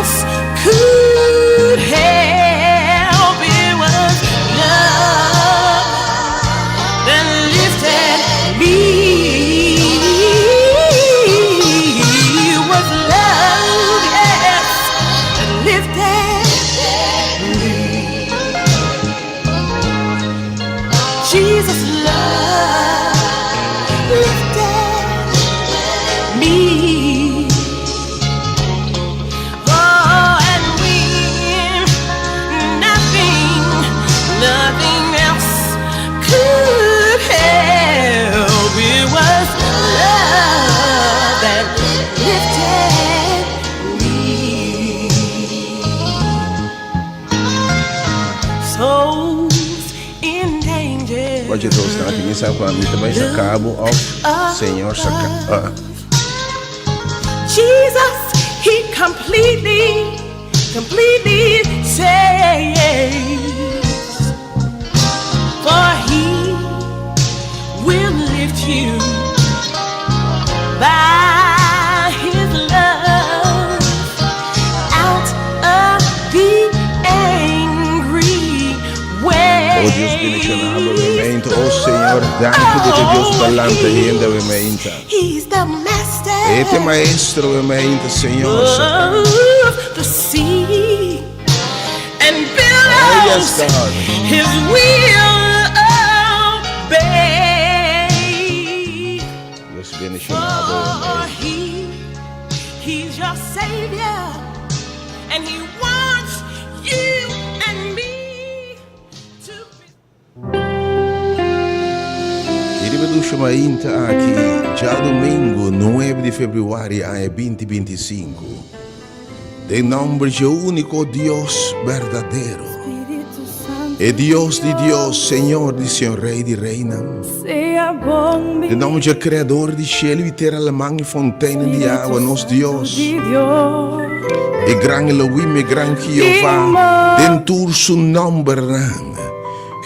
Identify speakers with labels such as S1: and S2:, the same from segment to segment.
S1: else could help. It was love that lifted me. It was love, yes, that lifted me. Jesus' love lifted me. Oh, and when nothing else could help, it was love that lifted me. Souls in danger.
S2: Pode todos natin isa pa dito ba sa cabo of Senyor sa
S1: Jesus, He completely saves. For He will lift you by His love out of the angry way.
S2: Oh Dios, bendicionado, momento. Oh Senhor, danke dito Dios palante ainda, momento.
S1: He's the master.
S2: Ete maestro, momento, Senhor.
S1: The sea and billows.
S2: Oh yes, God.
S1: His will obey.
S2: Dios bendicionado,
S1: For He's your Savior, and He wants you and me to be.
S2: Riveduto mainta aqui, já domingo 9 de fevereiro a 2025. De nombre de único Dios verdadero. E Dios de Dios, Senhor de Senhor, Rei de Reina. De nome de Criador de cielo e terra, la mãe fontaine de água, nosso Deus. E gran Elohim, e gran Jeová, dentur su nombre,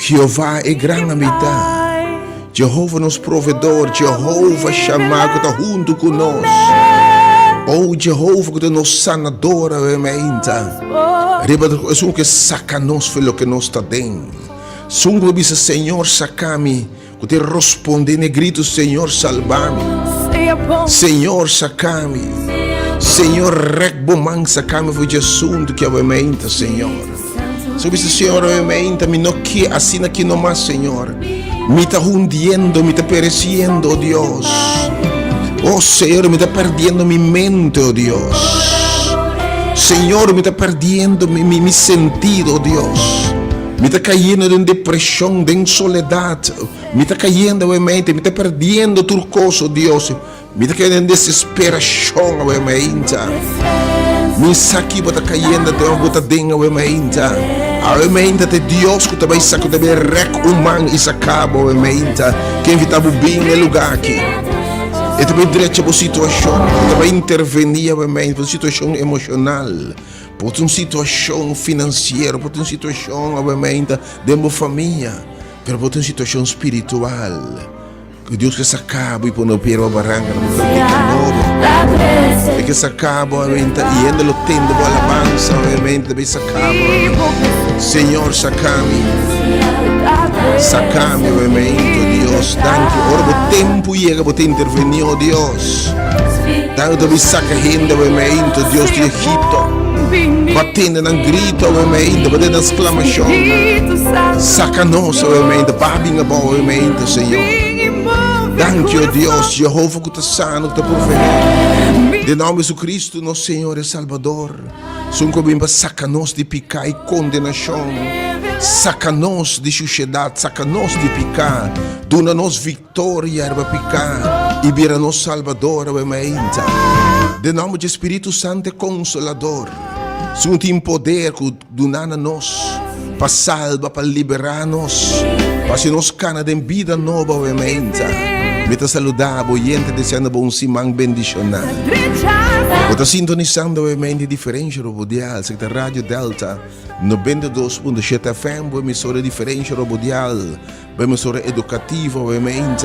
S2: Jeová é gran amidade. Jehovah nos provedor, Jehovah chamado que está junto conosco. Oh Jehovah que nos sanador, amenta. Riba é que saca nos pelo que nos está dentro. Sungo bisa Senhor sacami, que te responde ne grito Senhor salvami. Senhor sacami. Senhor recbomang sacami foi Jesus que amenta Senhor. So bisa Senhor amenta mi no que assim aqui no mais Senhor. Me está hundiendo, me está pereciendo, oh Dios. Oh Señor, me está perdiendo mi mente, oh Dios. Señor, me está perdiendo mi sentido, oh Dios. Me está cayendo en depresión, en soledad. Me está cayendo, obviamente, me está perdiendo turcoso, oh Dios. Me está cayendo en desesperación, obviamente. Mi saki está cayendo, te vamos a botar dentro, obviamente. Obviamente, te Deus que também sabe que também rec humano e sacaba, obviamente. Quem estava bem no lugar aqui. E também direito para a situação, também intervenir, obviamente, para a situação emocional, para uma situação financeira, para uma situação, obviamente, de uma família, para uma situação espiritual. Que Deus que sacaba e põe o pé a barranca, e que sacaba, obviamente, e ainda lo tende a alabança, obviamente, também sacaba. Senhor, sacame, obviamente, Deus, danke. Ora, o tempo chega para intervenir, oh Deus. Danke, também saca gente, obviamente, Deus de Egito. Batendo na grito, obviamente, batendo na exclamação. Saca nós, obviamente, babinha bom, obviamente, Senhor. Danke, oh Deus, Jehovah que está sano, que está provendo. De nome de Jesus Cristo, nosso Senhor e Salvador. Sunco bimba saca-nos de picar e condenação. Saca-nos de sociedade, saca-nos de picar. Dona-nos vitória para picar. E vira-nos Salvador, obviamente. De nome de Espírito Santo Consolador. Sunco em poder que dona-nos. Para salva, para liberar-nos. Para se nos cana de vida nova, obviamente. Meta saludar, gente desejando bom simang bendicional. Você sintonizando obviamente diferente radial, secta Rádio Delta 92.7 FM, emissora diferente radial uma mistura educativa, obviamente,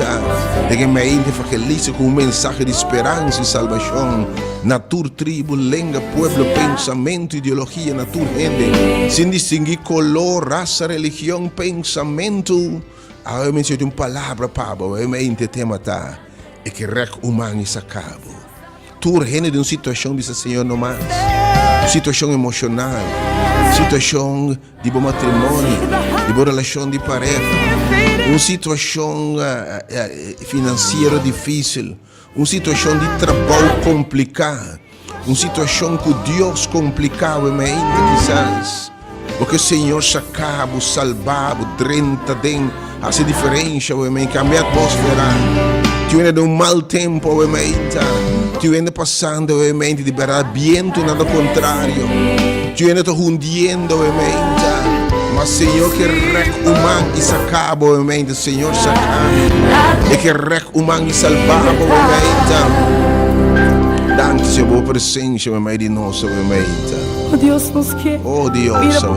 S2: de que me evangeliza com um mensagem de esperança e salvação na tua tribo, língua, pueblo, pensamento, ideologia, na tua gente, sem distinguir color, raça, religião, pensamento. Obviamente, de uma palavra, Pablo, obviamente, tema tá, é que rec humano e sacabo. Tua gente de uma situação, diz o Senhor, não mais. Situação emocional, situação de bom matrimônio, de boa relação de pareja, uma situação financeira difícil, uma situação de trabalho complicada, uma situação que Deus complicava ainda quizás, porque o Senhor sacava, salvava, drenta, essa diferença, que a minha atmosfera, tu ainda de um mau tempo, tu ainda passando, de verdade, viento, nada contrário, tu ainda está hundiendo, mas Senhor que rec humano e sacaba, o Senhor sacaba, e que rec humano e salvava, danke Senhor, boa presença, de nós,
S3: Oh Deus nos quer.
S2: oh Deus,
S3: Senhor.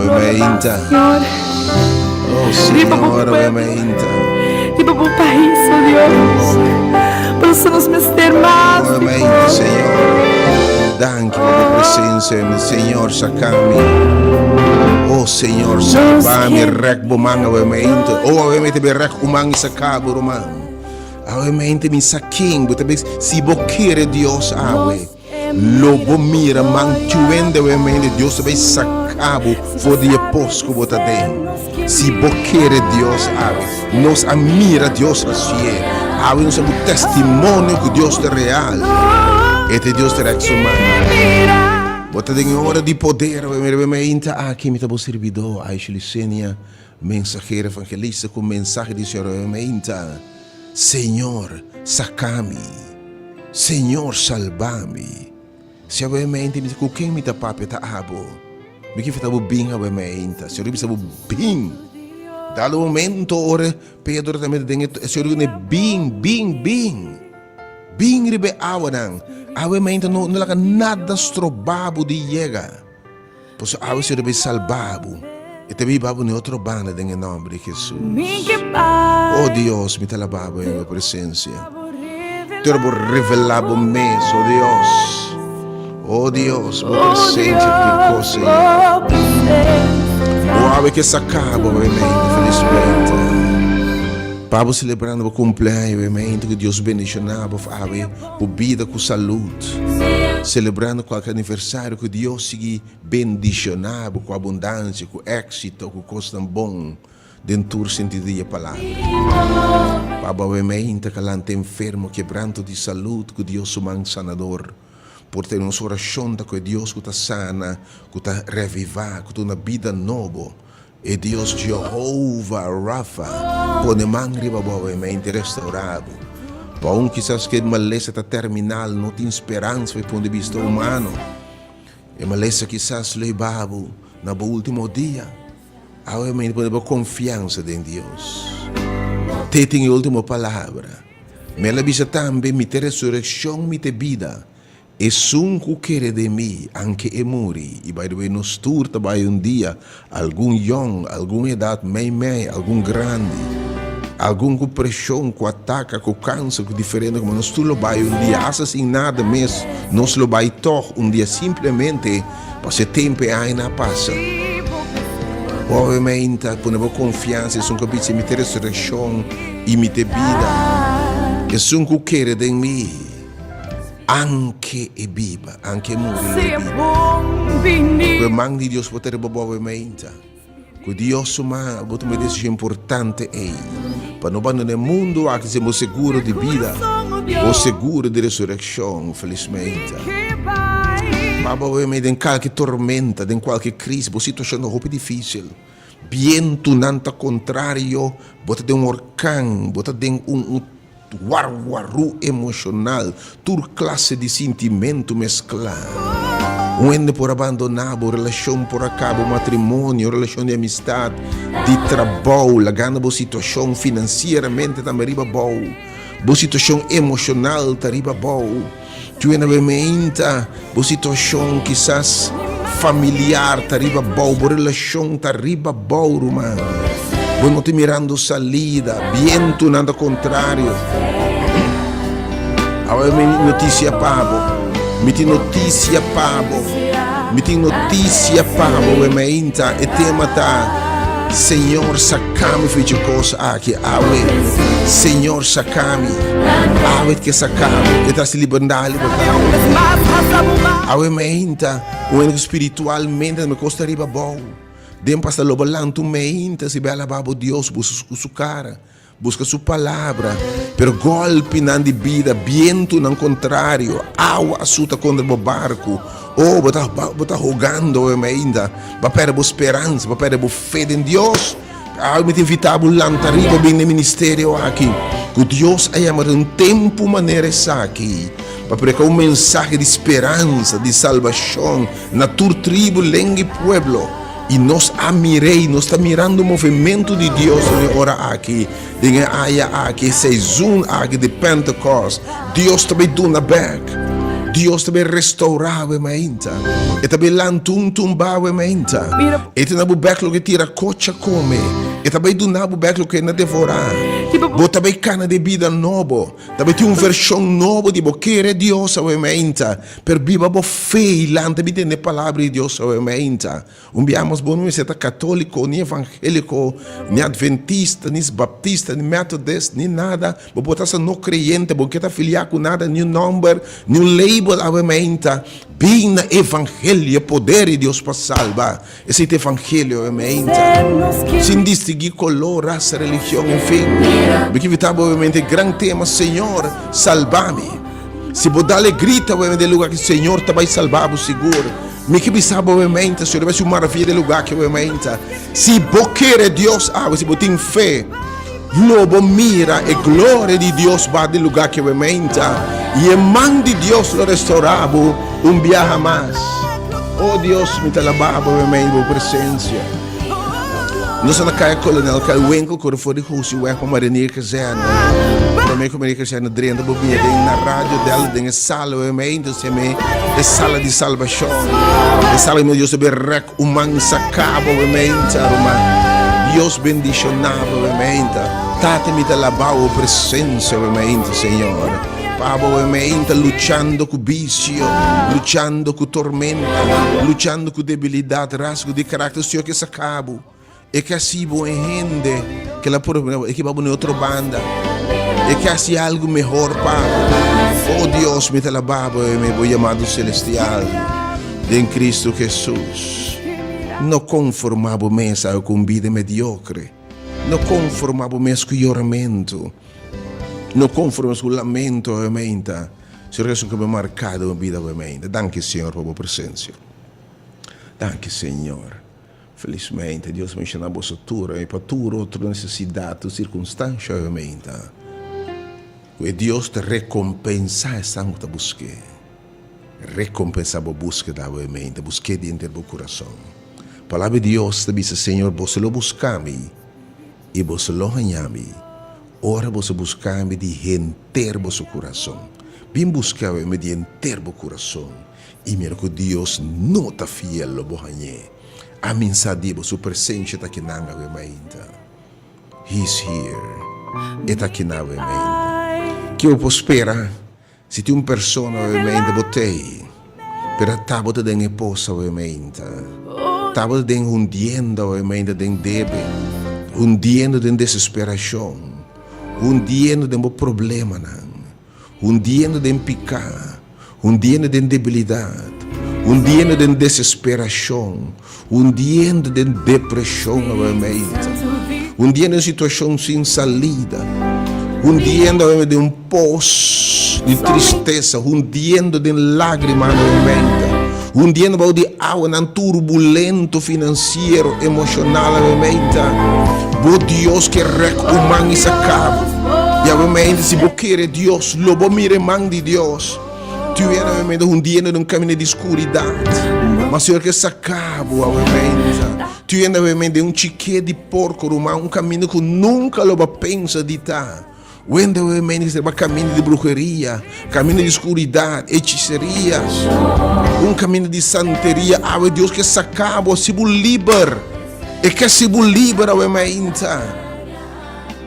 S2: oh Senhor,
S3: Riba para o país, oh Deus. Para nos meter mais.
S2: Senhor, danke por presença, Senhor, sacame. Oh Senhor, salva-me, rec bomanga, obviamente, rec humano e sacabo, romano. Obviamente, me saquinho, talvez, se boqueira Deus, lobo mira, mantuende, obviamente, Deus vai sacabo, for de aposco, bota dentro. Se boqueira Deus, nos admira Deus assim, nós temos testemunho que Deus é real, este Deus é humano. Bota dentro hora de poder, obviamente, aqui me está servidor, a Licenia, mensageira evangelista com mensagem de Senhor, obviamente. Senhor, sacame. Senhor, salva-me. Se obviamente me com quem me tá papo tá abo. Me que fita bem obviamente. Se eu me sabe bem. Dalo momento ora Pedro também tem se eu ne bem. Bem ribe awanang. Obviamente não lá nada strobabo de chega. Pois awe se ribe salvabo. E também babo ne outro banda em nome de Jesus. Oh Deus, me talababo em tua presença. Turbo revelabo mes, oh Deus. Oh Deus, me presença de coisa. Oh ave que sacaba, felizmente. Pablo celebrando o cumpleaños, que Deus bendicionava, ave, por vida com saúde. Celebrando qualquer aniversário que Deus siga bendicionava com abundância, com êxito, com coisa tão bom, dentro do sentido da palavra. Pablo, obviamente, que ela enfermo, quebranto de saúde, que Deus é um sanador. Por ter uma oração que Deus que está sana, que está revivar, que está uma vida nova. E Deus Jehová Rafa, põe mangri obviamente restaurado. Para um quizás que maleza está terminal, não tem esperança do ponto de vista humano. E maleza quizás levado no último dia. Obviamente, podemos confiança em Deus. Tem a última palavra. Me la visa também, me ter ressurreição, me ter vida. E sunco quer de mim, anche e muri. E by the way, nos turta by dia, algum young, alguma idade, meio, algum grande. Algum com pressão, com ataque, com câncer, com diferente, como nós tudo vai dia, assim nada mesmo, nós lo vai toch dia simplesmente, para tempo ainda passa. Obviamente, ponemos confiança, são capazes de me ter ressurreição e me ter vida. E são que quer de mim, anche e viva, anche morire e viva. Que mão de Deus poter obviamente. Que Deus uma, boto me dice importante é. Para não abandonar o mundo, há que ser seguro de vida, ou seguro de ressurreição, felizmente. Mas obviamente, em qualquer tormenta, em qualquer crise, uma situação muito difícil, viento nanta contrário, bota de orcão, bota de warwaru emocional, toda classe de sentimento mesclado. Onde por abandonar a relação por acabo, matrimônio, relação de amistade, de trabalho, lagando a situação financeiramente também riba boa, a situação emocional também riba boa, tu novamente a situação quizás familiar também riba boa, a relação também riba boa, mano. Vos não te mirando salida, viento nada contrário. Agora me notícia pabo. Me tem notícia pabo. Me tem notícia pabo. E me inta e tema tá. Senhor, sacami fece cosa aqui. Awe. Senhor, sacami. Awe que sacami. E tá se liberdade. Awe me inta. O único espiritualmente me costaria bom. Dem passa lobo lanto me inta. Se bela babo Deus. Busca sua cara. Busca sua palavra. Per golpe na de vida. Viento no contrário. Água assuta contra o barco. Oh, bota rogando ainda, para perder a esperança, para perder a fé em Deus. Me invitava lá arriba bem no ministério aqui. Que Deus é um tempo maneira aqui. Para pregar mensagem de esperança, de salvação, na tua tribo, lengue pueblo. E nós amirei, nós está mirando o movimento de Deus na hora aqui. De área aqui, sezon aqui de Pentecost. Deus também do na back. Deus também restaurava a mente. E também lantum tumbava a mente. E também o beclo que tira cocha come. E também do nabo beclo que não devorar. Bo também cana de vida novo. Também tem versão nova de boqueira Deus a mente. Per viva bo fé lá também tem a palavra de Deus a mente. Biamos bom não é católico, nem evangélico, nem adventista, nem baptista, nem metodista, nem nada. Bo botar não crente, bo que tá filiado com nada, nem number, nem label a mente. Bem na evangelho, poder de Deus para salvar. Esse evangelho a mente. Sem distinguir color, raça, religião, enfim. Porque evitava obviamente grande tema, Senhor, salva-me. Se vou dar alegria, obviamente, do lugar que o Senhor te vai salvar, seguro. Me que pensava, obviamente, Senhor, vai ser uma maravilha do lugar que, obviamente, se vou querer Deus, se vou ter fé, lobo mira e glória de Deus vai do lugar que, obviamente, e a mão de Deus lo restaurava viaja mais. Oh Deus, me te lavava, obviamente, a presença. Nós na caia colonel, que o enco quando foi de Rússia, o eco marinheiro que já para mim como que já na drenda bobinha na rádio dela, na sala, o então se me é sala de salvação, é sala meu Deus sobre rec humano sacava, o Deus bendicionava, o tate me te lavava a presença, o Senhor. Pabo obviamente luchando com vício, luchando com tormento, luchando com debilidade, rasgo de caráter, Senhor que sacabo. E que assim boa gente que la por e que vamos em outra banda e que assim algo melhor para oh Deus me te lavava e me vou chamado celestial em Cristo Jesus. Não conformava mesa com vida mediocre, não conformava mesa com choramento, não conformava com lamento obviamente. Senhor Jesus que me marcado a vida obviamente. Danke Senhor por a presença. Danke Senhor. Felizmente, Deus me ensinou a vossa altura e para tua outra necessidade, circunstância, obviamente. E Deus te recompensa essa que te busque. Recompensa a búsqueda, obviamente, busque dentro do coração. A palavra de Deus te diz, Senhor, você lo buscame e você lo ganhame. Ora você buscame de inteiro vosso coração. Bem buscame de inteiro o coração. E mira que Deus não está fiel lo ganhar. A mensagem da sua presença está aqui na minha. He's here. Está aqui na minha. Que eu posso esperar se tem uma pessoa na minha botei. Pero estava de dentro poça na minha. Estava de dentro hundiendo na minha dentro debe, hundiendo dentro desesperação, hundiendo dentro problema, hundiendo dentro picar, hundiendo dentro debilidade. Hundiendo de desesperação, hundiendo de depressão novamente, hundiendo em situação sem salida, hundiendo de poço de tristeza, hundiendo de lágrimas novamente, hundiendo de água na turbulento financeiro, emocional novamente. Bo Deus que recomanda esse cabo, e novamente se você quer Deus, lobo mire mão de Deus. Tu é um dia num caminho de escuridão, mas Senhor que sacabo obviamente. Tu é um chique de porco, um caminho que nunca lo pensa de estar. Wenda obviamente é um caminho de bruxeria, caminho de escuridão, hechicerias, um caminho de santeria. Ah, Deus que sacabo, se liber e que se libera ovviamente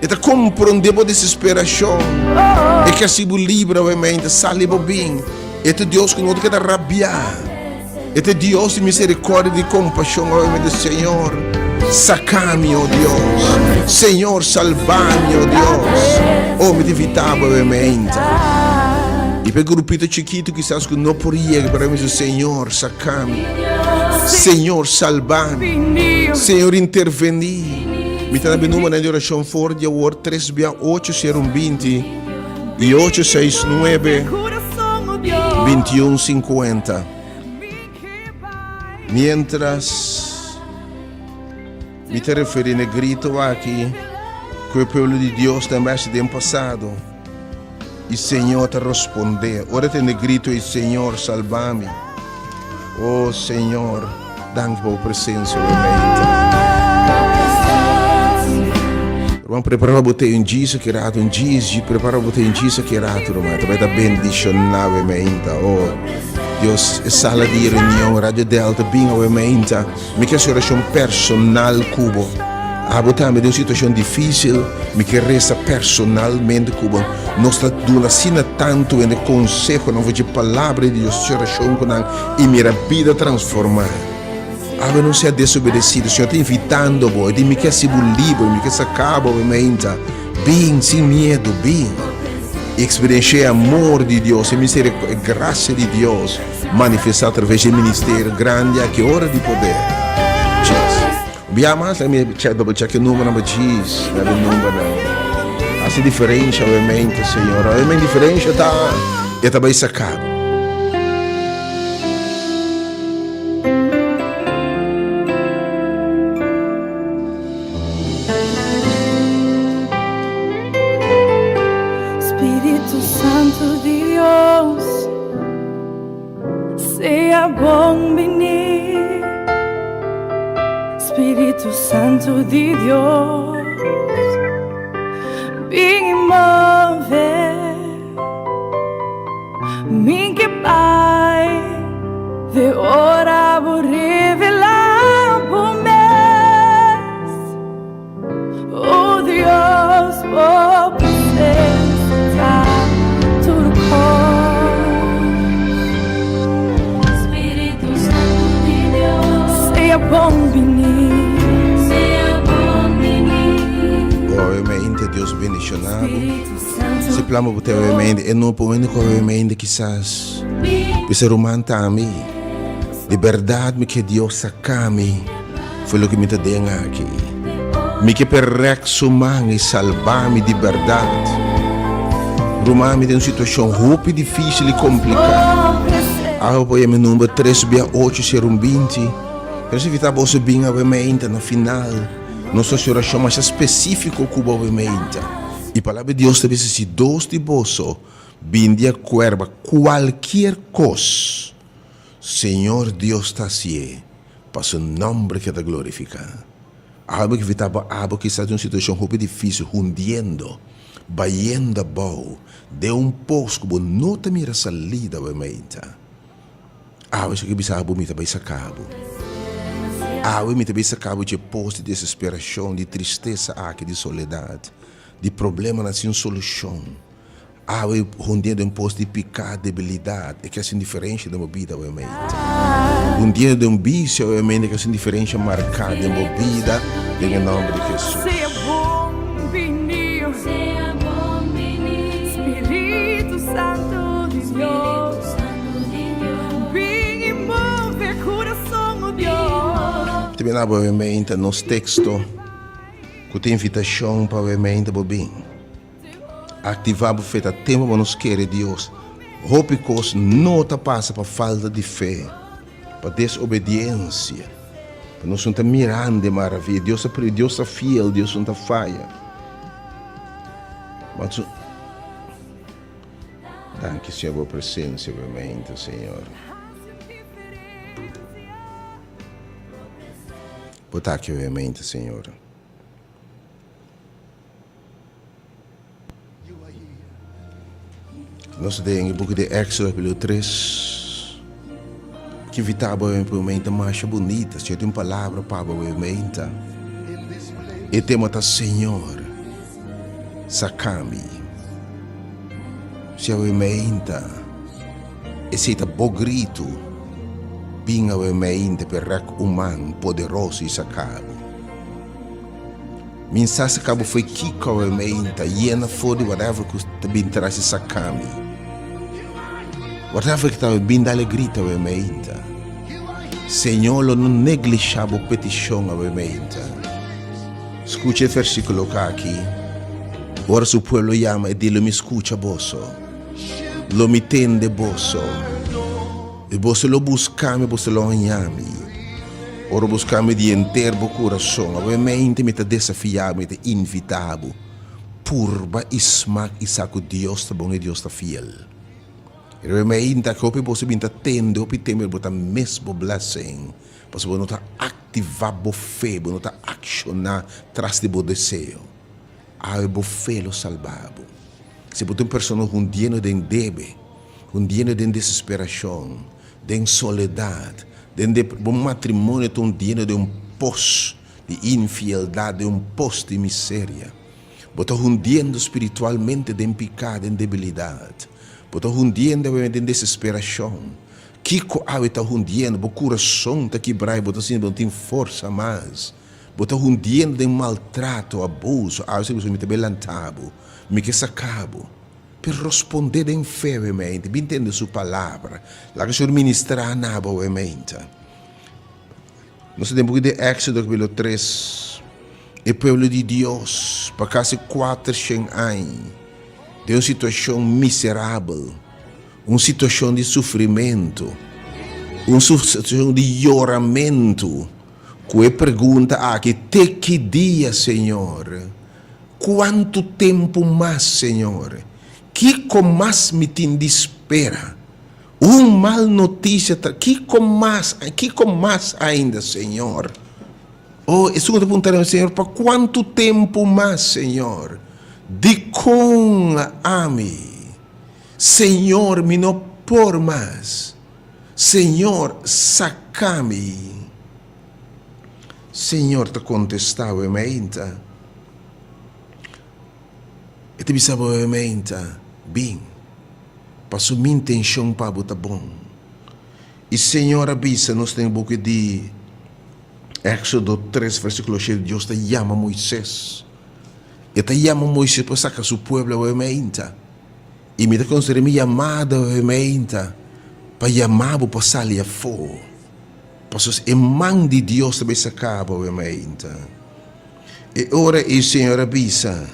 S2: e te comprende a desesperação e que se libera ovviamente sale bem e te Deus que não te quer rabiar e te Deus de misericórdia e de compaixão ovviamente Senhor sacami oh Deus Senhor salvami oh Deus oh me divitava ovviamente e per grupito chiquito quizás que não podia para mim Senhor sacami Senhor salvami Senhor interveni mi tanabe numero di orazione forte a 368 020 e 869 2150 mientras mi te referi negrito aqui que o povo de Deus também se tem passado e Senhor te responde ora te negrito e Senhor salvami oh Senhor danke por presença ovviamente. Vamos preparar você um dia que era um dia, preparar você um dia que era romano. Vai dar bendicionar ovviamente. Oh, Deus, sala de reunião, Radio Delta, bem ovviamente. Me quer oração personal cubo. A botar me de uma situação difícil, me quer resta personalmente cubo. Nós está dando assim tanto em conselho, não vou de palavra de Deus, oração com e minha vida transformar. Ave não ser desobedecido, o Senhor está invitando você, de me quer ser livre, me quer sacar, obviamente, bem, sem medo, bem, experienciar amor de Deus, a misericórdia, a graça de Deus, manifestar através do ministério grande, aqui hora de poder. Bem mais, me double check o número, não diz, não o número, essa diferença, obviamente, Senhor, a diferença está, e também sacar.
S3: Espírito Santo de Deus, vem mover, mim que Pai, de hora vou revelar por mês, oh Deus, por presença, tudo Espírito Santo de Deus, seja bom venir.
S2: Deus bendicionado. Se plamo por te ovviamente e non può ovviamente quizás ser humano também. De verdade me que Deus sacami foi o que me te deu aqui. Me que perrexo man e salvar-me de verdade. Rumar-me de uma situação ruim, difícil e complicada. Apoia meu número 368 per se evitar você bem ovviamente no final. Nossa oração mais específica como obviamente. E a palavra de Deus também se dois de bolso, bem de acordo qualquer coisa. Senhor Deus está assim, para seu nome que te glorificar. Algo que evitava algo que está em uma situação muito difícil, hundiendo, baiendo a boa, de poço como não te mira salida obviamente. Algo que bisa me também sacabo. Eu me também sacava de posto de desesperação, de tristeza, de soledade, de problema na sem solução. Eu rondendo um posto de pecado, debilidade, é que é assim diferente da minha vida, obviamente. Rondendo de um vício, obviamente, que é assim diferente marcada da minha vida, em nome de Jesus.
S3: Espírito Santo de Deus, vem e move coração, Deus.
S2: Também, obviamente, nos textos, que tem invitação para, obviamente, bem. Ativar o feito a tempo para nos querer Deus. Roupa que não te passa para falta de fé, para desobediência. Para nós não estar mirando de maravilha. Deus é fiel, Deus não falha. Mas, danke, Senhor, por presença, obviamente, Senhor. Botar aqui, obviamente, Senhor. Nós temos o book de Éxodo, capítulo 3, que vitava obviamente mais bonita, se tem uma palavra para obviamente. E temos o Senhor, sacami. Se obviamente, esse é o grito, bem obviamente per rec humano poderoso e sacabo. Mensagem sacabo foi que obviamente, e for de whatever que também traz sacami. Whatever que estava bem da alegria obviamente. Senhor, não negligiava a petição obviamente. Escute o versículo aqui. Ora se o povo chama e diz, me escuta bosso. Lo mi tende bosso. E bosso lo buscami, bosso lo chiami. Ora buscami di intero coração. Obviamente mi te desafiamo, mi te invitavo. Purba ismak isaco Deus tá bom e Deus tá fiel. E obviamente que o bosso binta tende, o teme bota mesmo blessing. Posso não tá ativar bo fé, não tá accionar tras de bo desejo. A bo fé lo salvabo. Se botam pessoa com dinheiro de debe, com dinheiro de desesperação, de soledade, de bom matrimônio com dinheiro de poço de infidelidade, de poço de miséria. Botam hundiendo espiritualmente de pecado, de debilidade. Botam hundiendo de desesperação. Kiko awe ta hundiendo, bo coração ta quebrai, botou assim, não tem força mais. Botou hundiendo de maltrato, abuso, awe se me te belantabo, me que sacabo. Per responder em fé, obviamente, bem entender sua palavra, lá que o Senhor ministrar na obviamente. Nós temos de Éxodo capítulo 3, o povo de Deus, para quase 400 anos, de uma situação miserável, uma situação de sofrimento, uma situação de choramento, que pergunta aqui, até que dia, Senhor? Quanto tempo mais, Senhor? Que com mais me te espera? Mal notícia, que com mais ainda, Senhor? Isso que eu perguntarei, Senhor, para quanto tempo mais, Senhor? De com ame. Senhor, me não por mais. Senhor, saca-me. Senhor, te contestava, obviamente. E te pensava, obviamente, bem, passou minha intenção para botar bom. E Senhor, avisa, nós temos um pouco de Éxodo 3, versículo 6, Deus te chama Moisés. E te chama Moisés para sacar seu povo, obviamente. E me considera minha amada, obviamente, para chamar para sair a fogo. Passos é mão de Deus também se acaba, obviamente. E ora o Senhor avisa,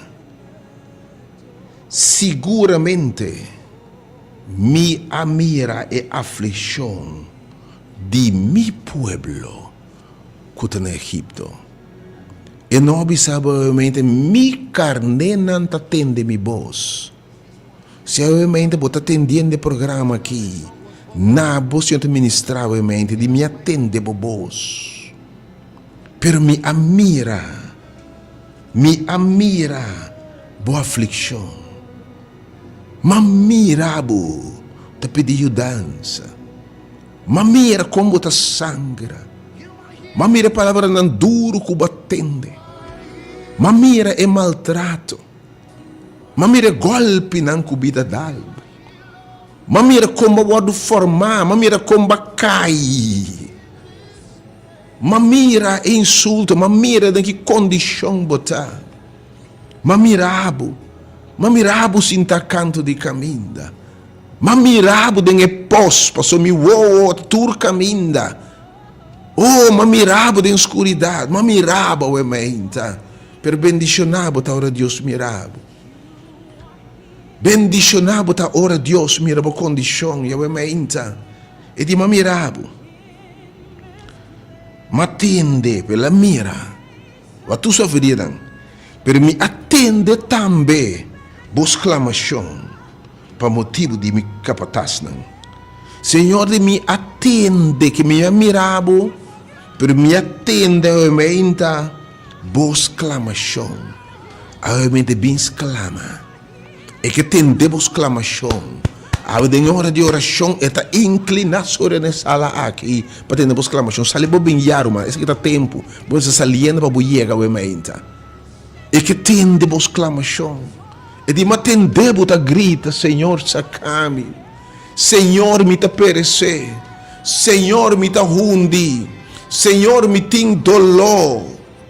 S2: seguramente me amira e aflição de mi pueblo que está no Egipto. E não avisava, obviamente, mi carne não atende mi voz. Se obviamente você está atendendo o programa aqui, na você te ministrar, obviamente, de me atender por vos. Pero me amira boa aflição. Mamira bo, te pedir mudança. Mamira como te sangra. Mamira palavra não duro que batende. Mamira é maltrato. Mamira golpe não cubida d'alba. Mamira como wadu formar, mamira como cai. Mamira é insulto, mamira de que condição botar. Mamirabo sinta canto de caminda. Mamirabo de pós, passou mi uou, tur caminda. Oh, mamirabo de escuridade, mamirabo ementa. Per bendicionabo ta ora Deus mirabo. Bendicionabo ta ora Deus mirabo condição, eu ementa. E di mamirabo. Matende pela mira. Wa tu sofriram. Per mi attende também boa exclamação para motivo de me capataz não. Senhor, de me atende que me amirabo, per me atende obviamente boa exclamação. Obviamente bem exclama. E que tende boa exclamação. A hora de oração está inclinação na sala aqui. Para ter uma exclamação. Sali bem yaro, mas esse que está tempo. Você saliendo para boiega o ementa. E que tem de exclamação. E de matende bota grita, Senhor, sacame. Senhor, me ta perecer. Senhor, me ta hundi. Senhor, me tem dolor.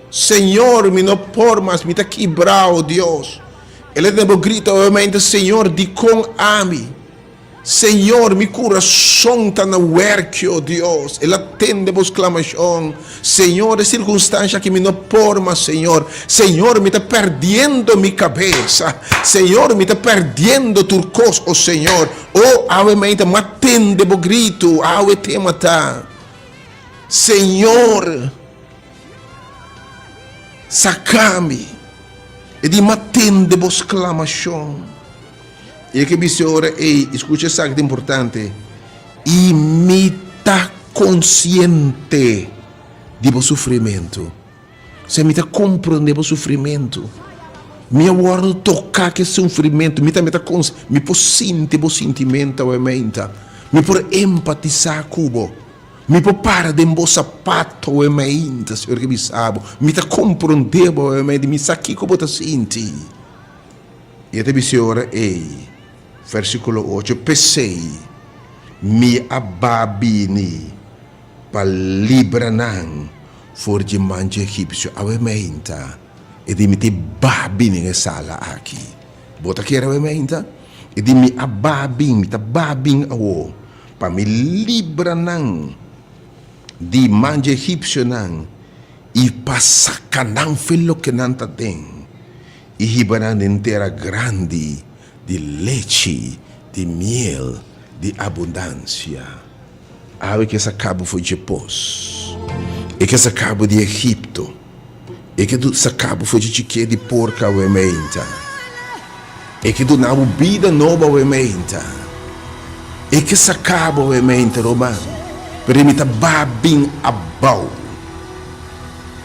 S2: Senhor, me não por mais, me ta quebrar, oh Deus. Ele deve gritar, obviamente, Senhor, de com ame. Senhor, mi coração está na work, oh Deus. Ele atende a exclamação. Senhor, é circunstância que me não forma, Senhor. Senhor, me está perdendo minha cabeça. Senhor, me está perdendo turcos, oh Senhor. Oh, obviamente, me atende o grito. Ave te matar. Senhor, sacame. E di me atende a exclamação. E que me ora, escucha essa que é importante. E me está consciente do sofrimento. Se me está compreendendo o sofrimento. Me agora tocar que sofrimento. Me por sentir o sentimento, obviamente. Me por empatizar com me por para de um sapato, obviamente, senhor que me sabe. Me está compreendendo, obviamente. Me sabe como está sentindo. E até me ora, versículo 8, pensei, me ababini, para libranan, for de manche egípcio, avementa, e de me te babini nessa sala aqui. Bota aqui era avementa, e de me ababin, me ta babin awo, para me libranan, de manche egípcio nan, e passacanan filo que não ta tem. E hibanan em terra grande de leite, de miel, de abundância. Ave que essa cabo foi de pós. E que essa cabo de Egipto. E que essa cabo foi de chique de porca o ementa. E que do nabo vida nova o ementa. E que essa cabo o ementa romano. Pero me babin abau.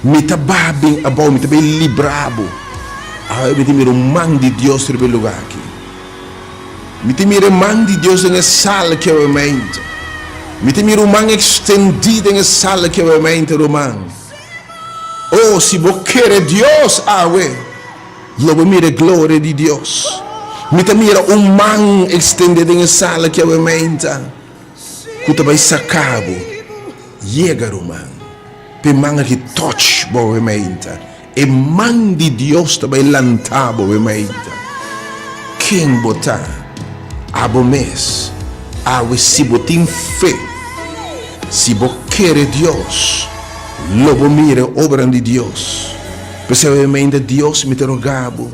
S2: Me babin abau, me bem librabo. Me te miro man de Deus no lugar aqui. Me te miro man de Deus na sala que eu mente. Me te miro man estendido na sala que eu mente, romano. Oh, se você quer Deus, logo mira a glória de Deus. Me te miro man estendido na sala que eu mente. Que tu vai sacar, chega, romano. Pe man que touch, boa mente. E man de Deus também lantabo e meita. Quem botar abo mês, awe se botin fé, se bo quer Deus, lobo mira obra de Deus. Percebamente Deus me rogabo,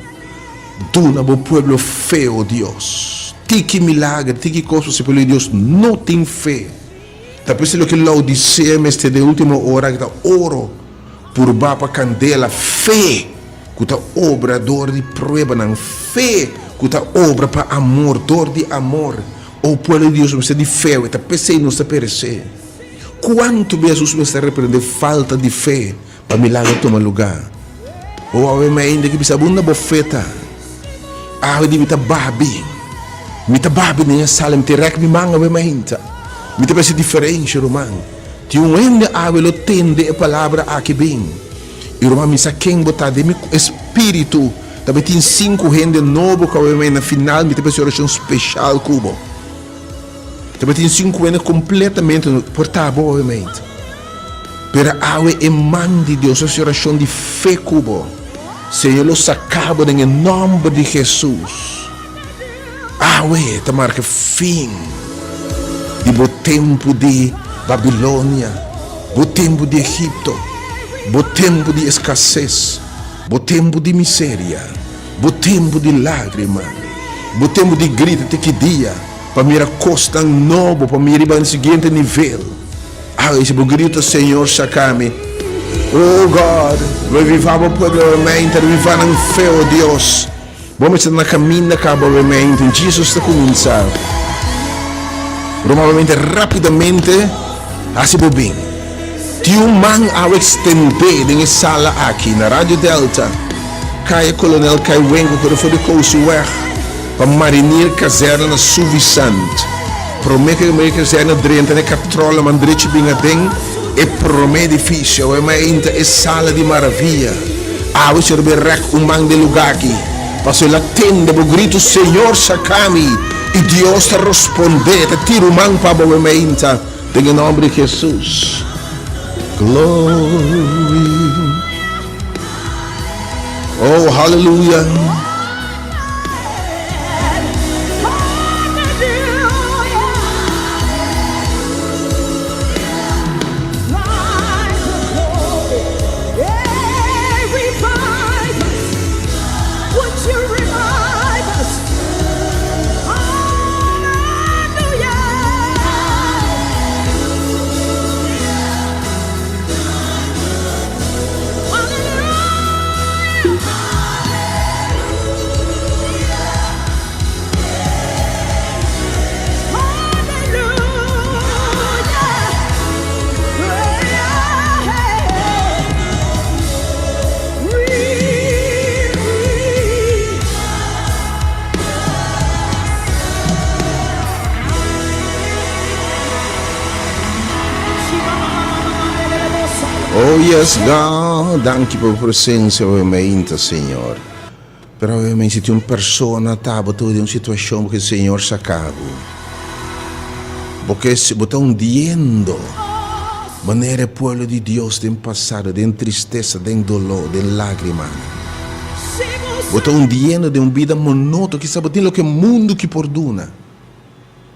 S2: duna bo pueblo fé, oh Deus. Tiki milagre, tiki coisas se pelo Deus não tem fé. Tá pensando que lá Odisseia este de última hora que tá oro. Por bapa candela, fé, que está obra dor de prueba, não fé, que está obra para amor, dor de amor. O povo de Deus precisa de fé, está pensando não se perecer. Quanto vezes você está repreendendo falta de fé para milagre tomar lugar? Ou ainda que precisa bunda bofeta, de me tá babi nem sala, me terek me manga me mainta, me tá parece diferente, romano. Ti um ende avelo tende a palavra aqui bem. E o irmão me sa quem botar de meu espírito. Também tem 5 rende novo que eu na final me tem oração especial cubo. Também tem 5 rende completamente portável obviamente. Pero ave é man de Deus essa oração de fé cubo. Senhor lo sacabo em nome de Jesus. Ave te marca fim de bo tempo de Babilônia, o tempo de Egipto, o tempo de escassez, o tempo de miséria, o tempo de lágrima, o tempo de grito de que dia, para mirar costa novo, para mirar no seguinte nível. Esse grito, Senhor, sacame. Oh God, revivamos o povo mente, revivamos a fé, oh Deus. Vamos estar na caminho da cabo mente, em Jesus está começando. Provavelmente, rapidamente, assim bem. Tinha man ao estender em sala aqui na Rádio Delta. Caia Coronel Caio Wengo, que foi de Cousuer. para marinir caserna na suficiente. Promete que a caserna drenta ne catrola mandrici bingaten e promete edifício, é ainda é sala de maravilha. Ah, você rec man de lugar aqui. Passou lá tenda, o grito Senhor sacami e Deus te responde, te tira o man para o ainda, em nome de Jesus. Glory. Oh, hallelujah. Oh yes, God, dank je voor uw presença, obviamente, Senhor. Pero obviamente, se tem uma pessoa estava toda em uma situação que o Senhor sacava. Porque se você está hundiendo, maneira o povo de Deus tem passado, tem tristeza, tem dolor, tem lágrima. Você está hundiendo de uma vida monótona, que sabe, tem o que o mundo que perdona.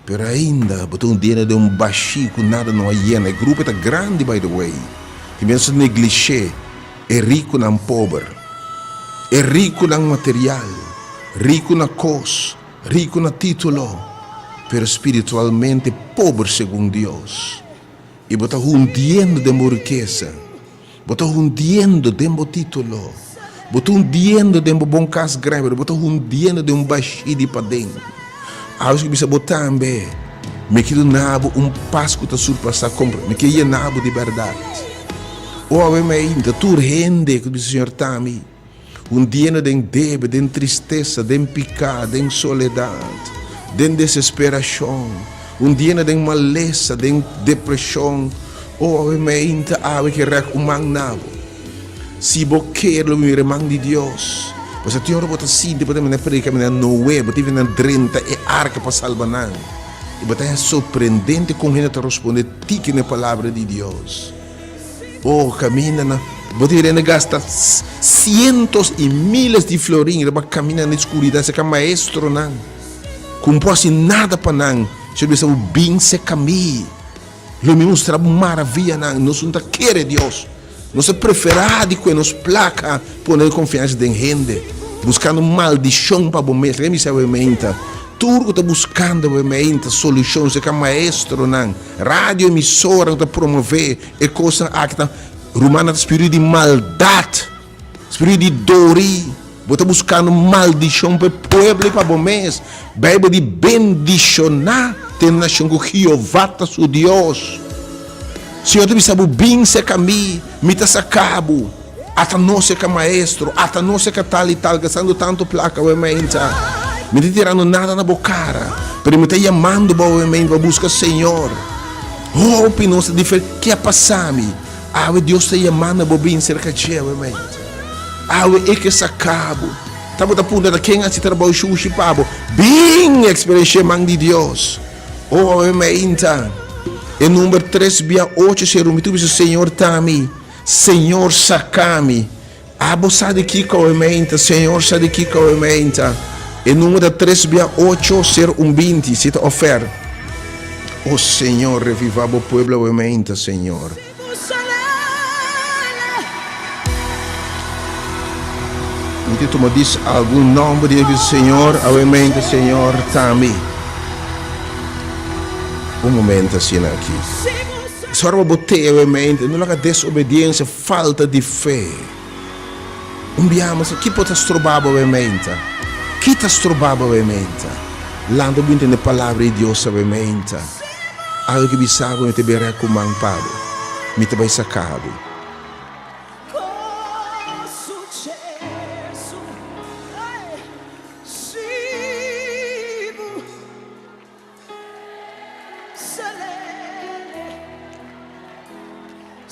S2: Pero ainda, você está hundiendo de um baixinho que nada não llena. O grupo está grande, by the way. Que mesmo negligê, é rico na pobre, é rico na material, rico na coisa, rico na título, pero espiritualmente pobre segundo Deus. E você está hundiendo de uma riqueza, você está hundiendo de um título, você está hundiendo de uma bom casa grave, você está hundiendo de um baixinho para dentro. Acho que você botar também, me que do nabo passo que está surpassar compra, me que ia nabo de verdade. Obviamente, tu rende com o Senhor Tami, dia de débito, de tristeza, de pecado, de soledade, de desesperação, dia de maleza, de depressão. Obviamente, há que recomendar. Se você quer o irmão de Deus, você tem que botar assim, depois de pregar na Noé, você tem que 30 e arca para salvar. E você é surpreendente como ele responde tique na palavra de Deus. Oh, camina na. Você gasta cientos e miles de florinhos para caminhar na escuridão, se é maestro não. Como pode nada para não. Se você bem se caminha. Ele me mostra maravilha não. Nós não queremos Deus. Nós preferimos que nos placa poner confiança em gente, buscando maldição para o mês. Que me sabe menta. Tudo está buscando obviamente soluções, que é maestro não. Rádio emissora está promover e coisa que Romana espírito de maldade, espírito de dor, está buscando maldição para o povo e para o mês. Bíblia de bendicionar, tem nação que Jeová está seu Deus. Senhor, tu sabe bem se caminho, me está sacabo, até nós que é maestro, até nós que é tal e tal, gastando tanto placa obviamente. Me está tirando nada na boca, mas me está chamando para buscar Senhor. Oh, opinião diferente. O que é passar-me? Deus está chamando para vir cerca de obviamente. É que se acaba. Estamos a ponto de quem se trabalha o pabo. Bem, experiência de Deus. Oh, obviamente. E número 3:8, tu diz Senhor Tami, Senhor sacame. Você de que obviamente, Senhor sabe de que obviamente. E número 3:8, ser 20, se te oferta. Oh Senhor, reviva o povo obviamente, Senhor. E tu me diz algum nome de Senhor, obviamente, Senhor, Tami. Momento assim aqui. Só para botar, obviamente, não há desobediência, falta de fé. Umbiamo, que pode trovar, obviamente. Que está trovar, obviamente. Lando muito na palavra de Deus, obviamente. Algo que me sabe, me te verá como um pado. Me te vai sacado.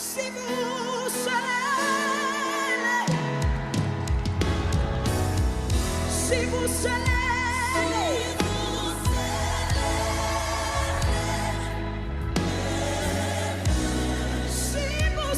S1: Si vous soleil, si vous soleil, si vous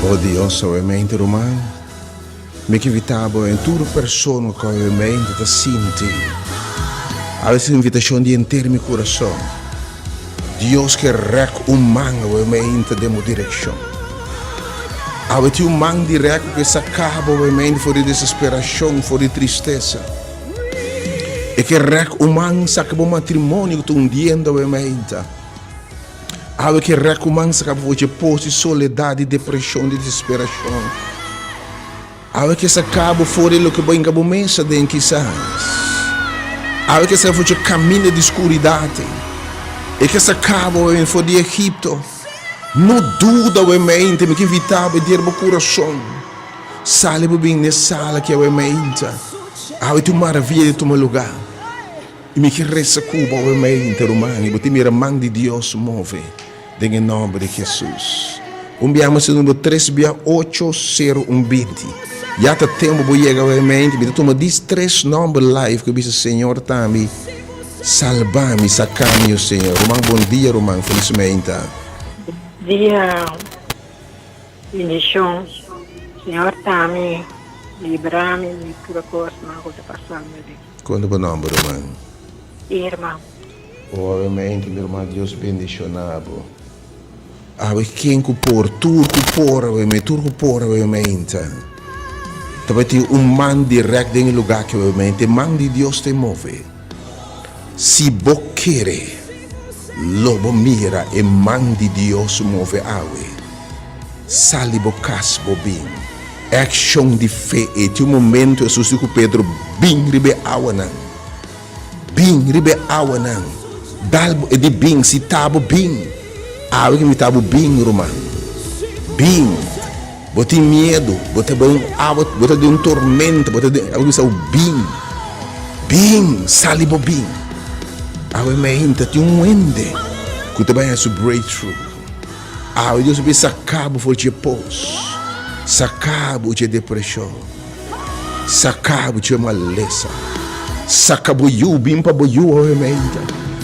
S2: Oh Dios, ovviamente romano, me que vitabo em tudo persona que ovviamente te sinti. A essa invitação de enter meu coração. Deus que rec man ovviamente demo direção. A vezes man direto que se acaba ovviamente for de desesperação, for de tristeza. E que rec man se acaba o matrimônio que tu undiendo ovviamente. Algo que recompensa você posto soledade, depressão, desesperação. Algo que se acaba fora do que bem acabou mesa dentro quizás. Algo que se você caminha de escuridade. E que se acaba fora de Egito. Não duda o mente, me que invitava a ter o coração. Sale bem nessa sala que é o mente. Algo que maravilha de tomar lugar. E me que resta cuba o mente romano. E você mira a mão de Deus move. Em nome de Jesus. Enviamos o número 3680120. Já está tempo para chegar ao mente. Me toma 3 números live que diz Senhor também. Salva-me, saca-me, Senhor. Romão, bom dia, Romão. Felizmente.
S4: Dia, bendição. Senhor também. Livra-me de toda coisa que está passando.
S2: Quando o nome, Romão?
S4: Irmão.
S2: Obviamente, meu irmão, Deus bendicionado. Quem por tudo obviamente. Talvez tem man direto em lugar que obviamente, man de Deus te move. Se você quer, lobo mira e man de Deus move awe. Sali bo casbo bem. Action de fé e tem momento Jesus com Pedro bem ribe awanan. Bem ribe awanan. Dalbo e de bem se tabo bem. Algo que me tabo bem, Romano. Bem. Bote medo, bote de um tormento, bote de algo que bem. Bem, salibo bem. Algo me ainda tem ende. Que também é breakthrough. Algo Deus me sacabo for de pós. Sacabo de depressão. Sacabo de maleza. Sacabo you, bimpa bo you, obviamente.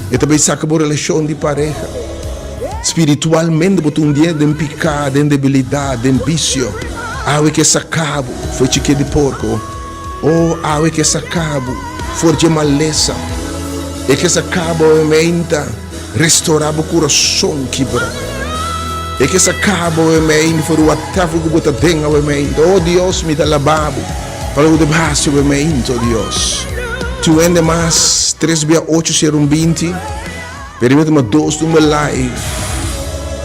S2: E também sacabo relação de pareja. Espiritualmente, botou dia de pecado, de debilidade, de vício. Awe que sacabo, foi chique de porco. Oh, awe que sacabo, foi de maleza. E que sacabo, obviamente, restaurar o coração quebrado. E que sacabo, obviamente, foi o atavo que botou dentro, obviamente. Oh, Deus, me dá lavabo. Para o debaixo, obviamente, oh, Deus. Tu ende mais 3680120. Permite-me 2 do meu life.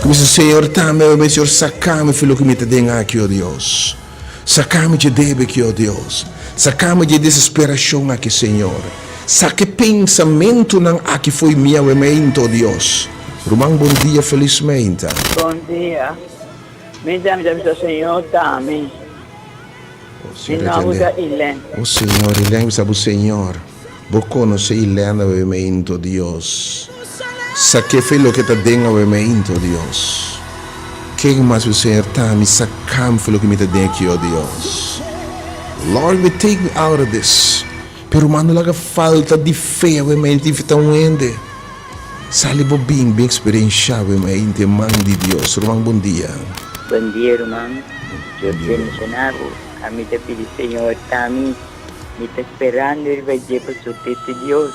S2: Como se o Senhor também, o Senhor saca-me, filho que me tem aqui, ó Deus. Saca-me de débito aqui, ó Deus. Saca-me de desesperação aqui, Senhor. Saque pensamento não aqui foi minha mente, ó Deus. Romão, bom dia, felizmente.
S4: Bom dia. Me dá o Senhor também. Em nome da Ilene.
S2: O Senhor, Ilene, sabe o Senhor. Vos conocéis Helena, ovviamente, Dios. Sa que fue lo que te den, ovviamente, Dios. Quem mais o Senhor está me sacando foi o que me tem aqui, oh Deus. Lord, we take me out of this. Pero mano, laga falta de fé, obviamente, e tão ende. Sali bem experienciado, obviamente, mãe de Deus. Romão, bom dia.
S5: Bom dia, irmão. Eu te mencionava, a mim te pedi, Senhor, está me esperando, Ele vai dizer para o teto de Deus.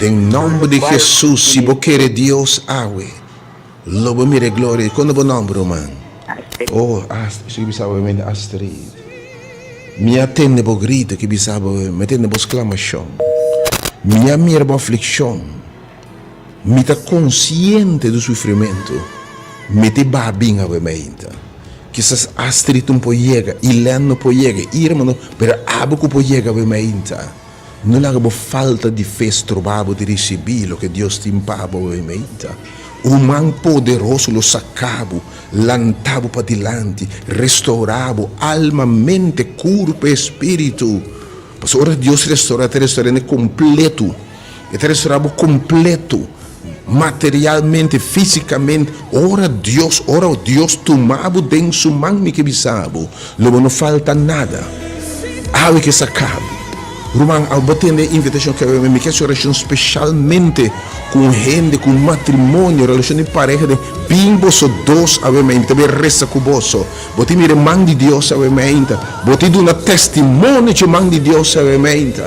S2: Em nome de Jesus, se você quer Deus, awe. Lobo mire glória. Quando é o nome, irmão? Oh, isso que bisava, obviamente, Astrid. Me atende bo grito que bisaba, me atende bo exclamação. Me mira bo aflição. Me tá consciente do sofrimento. Me te babinha, obviamente. Que essas Astrid não pode chegar, Helena não pode chegar, irmão, pero abo que pode chegar, obviamente. Não há falta de fé trovado de receber o que Deus te impava, obviamente. O man poderoso lo sacava, lantava para diante, restaurava alma, mente, corpo e espírito. Mas ora Deus restaura, te restaurando completo. E te restaurava completo, materialmente, fisicamente. Ora Deus tomava dentro sua mão que bisava. Logo não falta nada. Algo que sacava. Romão, ao bater a invitação que eu me quero oração especialmente com gente, com matrimônio, relação de pareja, de bimbos ou dois, obviamente, também resta com você. Você me mão de Deus, obviamente. Você dá um testemunho de mão de Deus, obviamente.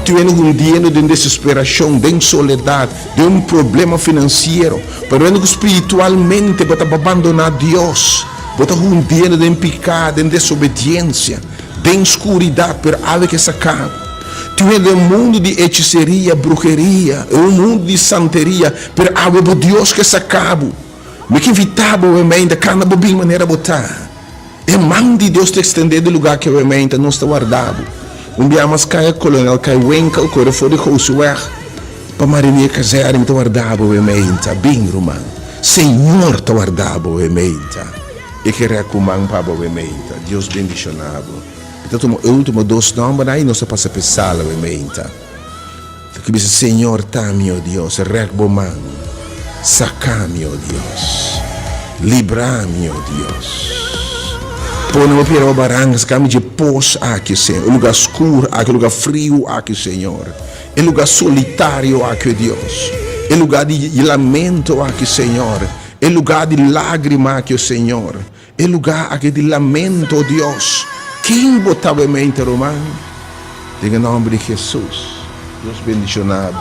S2: Tu vendo um dia de desesperação, de soledade, de um problema financeiro, pero vendo que espiritualmente você abandonar Deus. Você um dia de pecado, de desobediência, de escuridade, pero algo que se acaba. Tu é do mundo de hechiceria, bruxeria, é um mundo de santeria, pero há Deus que se acaba. Me que invitava o emenda, cada bobinha maneira botar. É mão de Deus te estender do lugar que o emenda não está guardado. Dia mas cai colonel, cai winkel, corre fora de house weg. Para marinha casar, me guardava o emenda, bem romano. Senhor te guardava o emenda. E que recomando para o emenda. Deus bendicionado. Então, o último dois nomes aí não se passa a pensar, obviamente. Que diz, Senhor, tá, meu Deus, recomando. Saca-me, ó Deus. Libra-me, ó Deus. Põe-me para o barangas, caminho de pós aqui, Senhor. O lugar escuro aqui, o lugar frio aqui, Senhor. O lugar solitário aqui, Deus. O lugar de lamento aqui, Senhor. O lugar de lágrima aqui, Senhor. O lugar aqui de lamento, Deus. Quem botava em mente, romano? Em nome de Jesus. Deus bendicionado.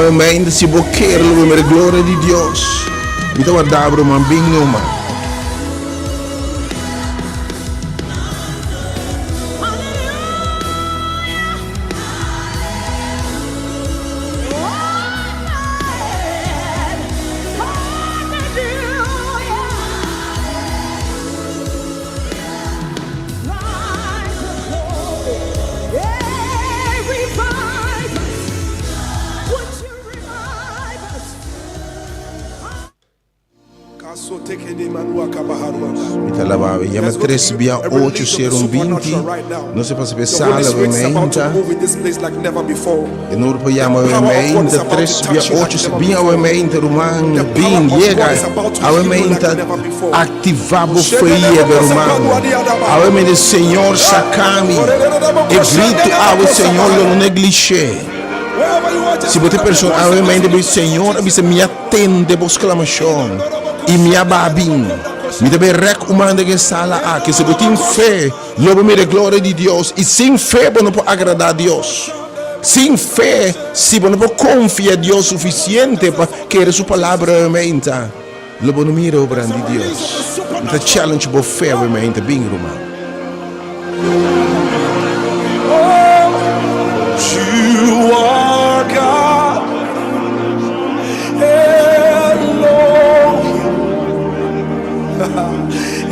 S2: Amém. Se você quer a glória de Deus, então a dobra uma bem numa. Mita lavawe, yama 3 bia 8 serum 20. Não se passa pensar we meinta. E não po yama we meinta 3 bia 8 bia we meinta rumang bin llega. A we meinta ativabo foi rumang. A we meinta Senhor sacami. E grito ao Senhor não neglige. Se você pessoa a we meinta Senhor, você me atende vos clamação. E me ababim. Me deve recomendar que sala que se você tem fé, logo me glória de Deus. E sem fé, você não pode agradar a Deus. Sem fé, se você não pode confiar em Deus suficiente para querer sua palavra realmente, logo não mira a obra de Deus. Então, challenge por fé realmente, bem, Roma.
S6: You are God.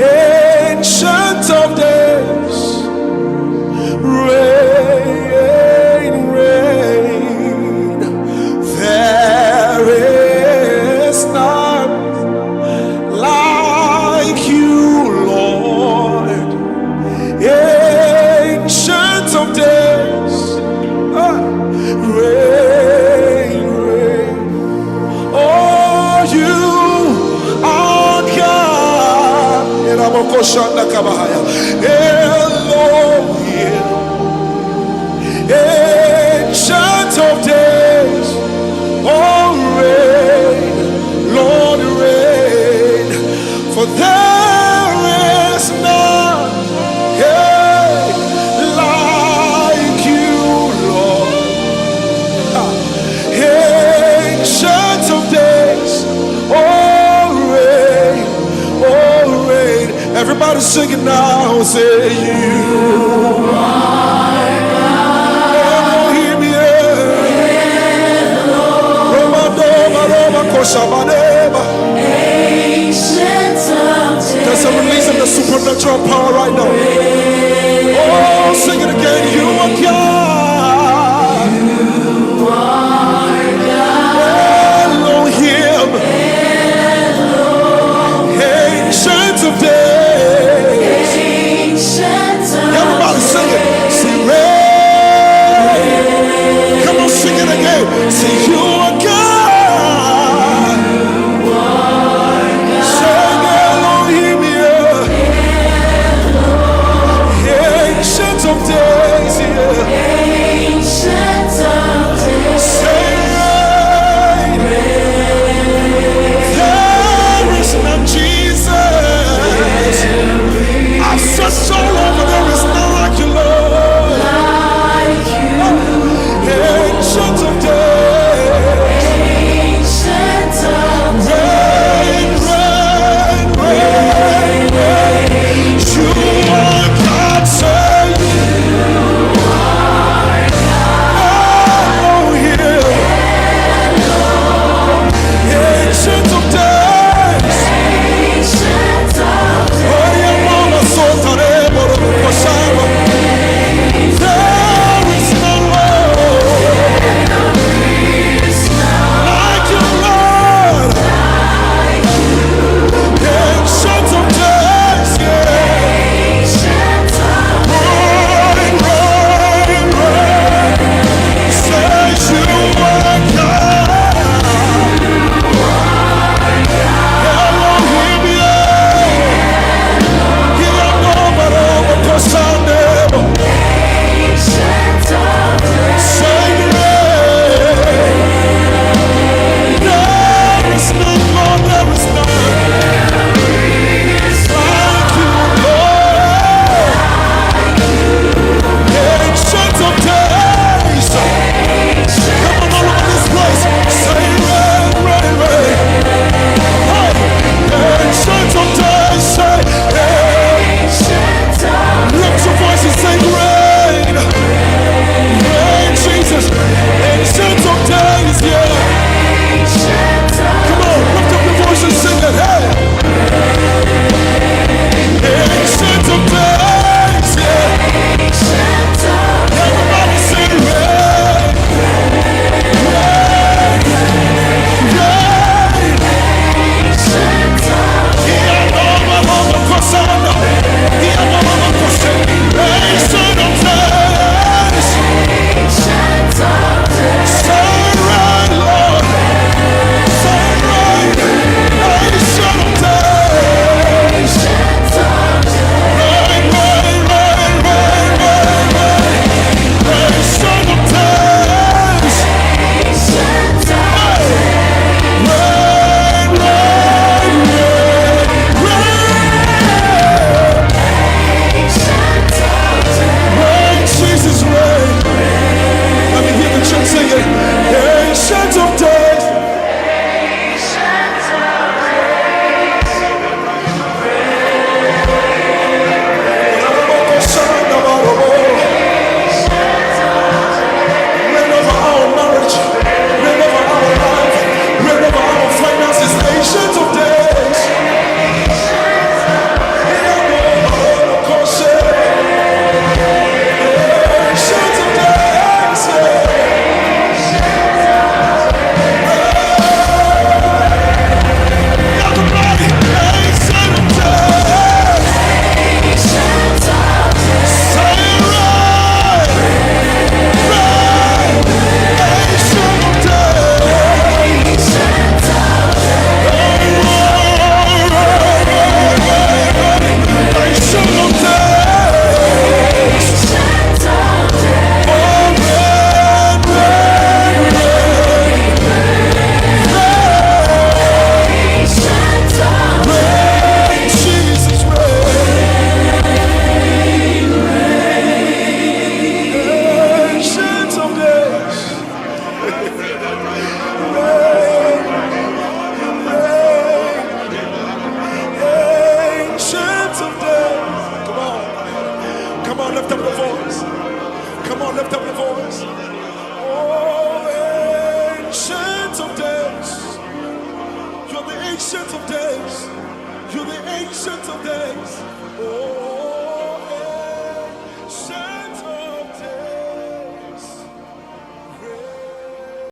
S6: Ancient of days, reign, reign. There is none like you, Lord. Ancient of days, reign, reign. Oh, you are God. Elohim, ancient of days, oh reign, Lord reign, for there is none like you, Lord. Ancient of days, oh reign, oh reign. Everybody sing it now, say you are God. Elohim,
S1: Ancient of days.
S6: there's a release of the supernatural power right now. Oh, sing it again. You are God.
S1: You are God.
S6: Elohim. Ancient of days.
S1: Ancient
S6: ancient of days. You're the ancient of days. Oh.